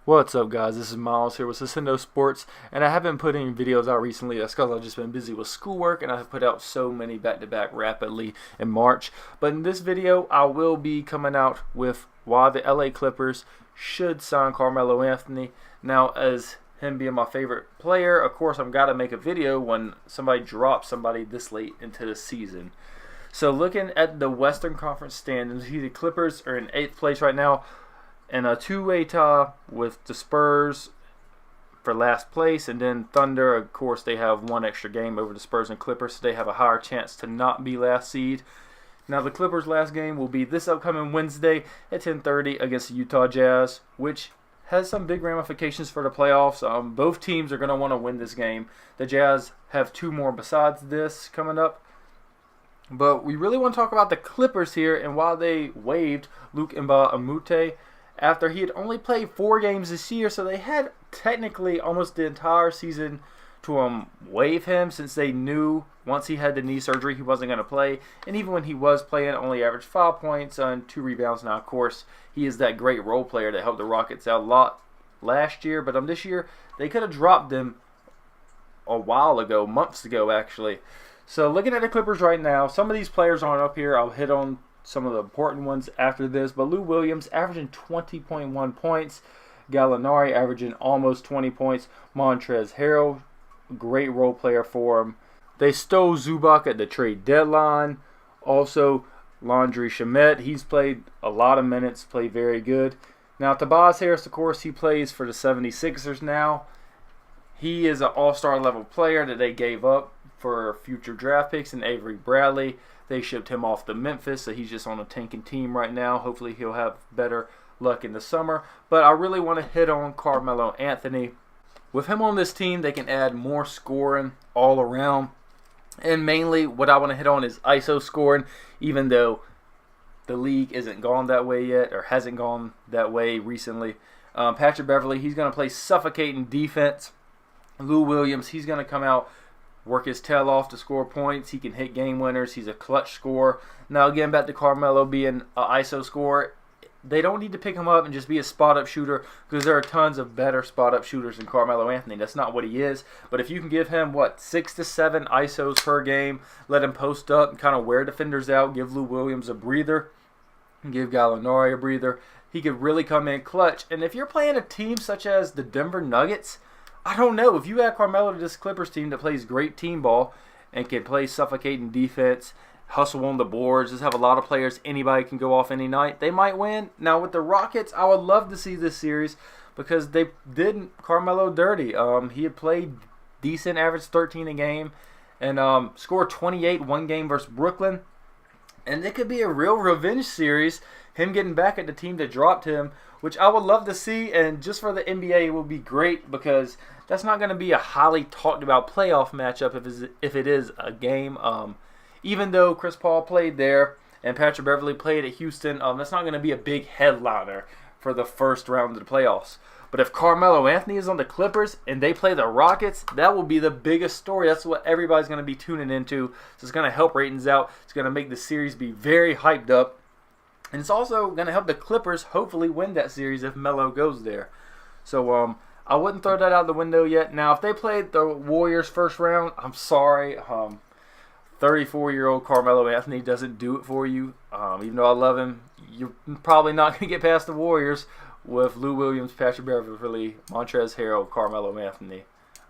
What's up, guys? This is Miles here with Nintendo Sports, and I haven't put any videos out recently. That's because I've just been busy with schoolwork, and I've put out so many back-to-back rapidly in March. But in this video, I will be coming out with why the LA Clippers should sign Carmelo Anthony. Now, as him being my favorite player, of course, I've got to make a video when somebody drops somebody this late into the season. So looking at the Western Conference standings, the Clippers are in 8th place right now, and a two-way tie with the Spurs for last place, and then Thunder, of course, they have one extra game over the Spurs and Clippers, so they have a higher chance to not be last seed. Now, the Clippers' last game will be this upcoming Wednesday at 10:30 against the Utah Jazz, which has some big ramifications for the playoffs. Both teams are going to want to win this game. The Jazz have two more besides this coming up. But we really want to talk about the Clippers here and why they waived Luc Mbah-a-Moute after he had only played 4 games this year, so they had technically almost the entire season to waive him, since they knew once he had the knee surgery he wasn't going to play. And even when he was playing, only averaged 5 points and 2 rebounds. Now, of course, he is that great role player that helped the Rockets out a lot last year, but this year they could have dropped him a while ago, months ago actually. So looking at the Clippers right now, some of these players aren't up here. I'll hit on some of the important ones after this, but Lou Williams averaging 20.1 points, Gallinari averaging almost 20 points, Montrezl Harrell, great role player for him. They stole Zubac at the trade deadline. Also, Landry Shamet, he's played a lot of minutes, played very good. Now, Tobias Harris, of course, he plays for the 76ers now. He is an all-star level player that they gave up for future draft picks, and Avery Bradley. They shipped him off to Memphis, so he's just on a tanking team right now. Hopefully he'll have better luck in the summer. But I really want to hit on Carmelo Anthony. With him on this team, they can add more scoring all around. And mainly what I want to hit on is ISO scoring, even though the league isn't gone that way yet, or hasn't gone that way recently. Patrick Beverley, he's going to play suffocating defense. Lou Williams, he's going to come out, work his tail off to score points. He can hit game winners. He's a clutch scorer. Now, again, back to Carmelo being an ISO scorer. They don't need to pick him up and just be a spot-up shooter, because there are tons of better spot-up shooters than Carmelo Anthony. That's not what he is. But if you can give him, 6 to 7 ISOs per game, let him post up and kind of wear defenders out, give Lou Williams a breather, and give Gallinari a breather, he could really come in clutch. And if you're playing a team such as the Denver Nuggets, I don't know. If you add Carmelo to this Clippers team that plays great team ball and can play suffocating defense, hustle on the boards, just have a lot of players, anybody can go off any night, they might win. Now, with the Rockets, I would love to see this series because they did Carmelo dirty. He had played decent, average 13 a game, and scored 28 one game versus Brooklyn. And it could be a real revenge series, him getting back at the team that dropped him, which I would love to see. And just for the NBA, it would be great, because that's not going to be a highly talked about playoff matchup if it is a game. Even though Chris Paul played there and Patrick Beverley played at Houston, that's not going to be a big headliner for the first round of the playoffs. But if Carmelo Anthony is on the Clippers and they play the Rockets, that will be the biggest story. That's what everybody's going to be tuning into. So it's going to help ratings out. It's going to make the series be very hyped up. And it's also going to help the Clippers hopefully win that series if Melo goes there. So I wouldn't throw that out the window yet. Now, if they played the Warriors first round, I'm sorry. 34-year-old Carmelo Anthony doesn't do it for you. Even though I love him, you're probably not going to get past the Warriors with Lou Williams, Patrick Beverley, Montrezl Harrell, Carmelo Anthony.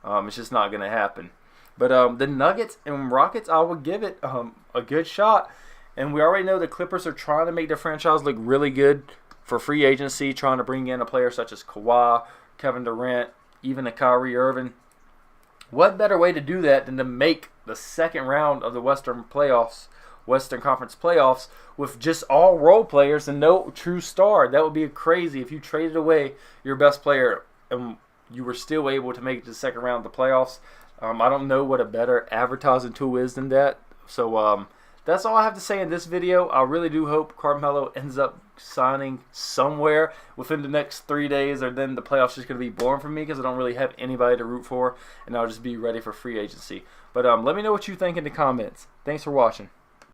It's just not going to happen. But the Nuggets and Rockets, I would give it a good shot. And we already know the Clippers are trying to make their franchise look really good for free agency, trying to bring in a player such as Kawhi, Kevin Durant, even a Kyrie Irving. What better way to do that than to make the second round of the Western Conference playoffs with just all role players and no true star? That would be crazy if you traded away your best player and you were still able to make it to the second round of the playoffs. I don't know what a better advertising tool is than that. So that's all I have to say in this video. I really do hope Carmelo ends up signing somewhere within the next 3 days, or then the playoffs just going to be boring for me because I don't really have anybody to root for, and I'll just be ready for free agency. But let me know what you think in the comments. Thanks for watching.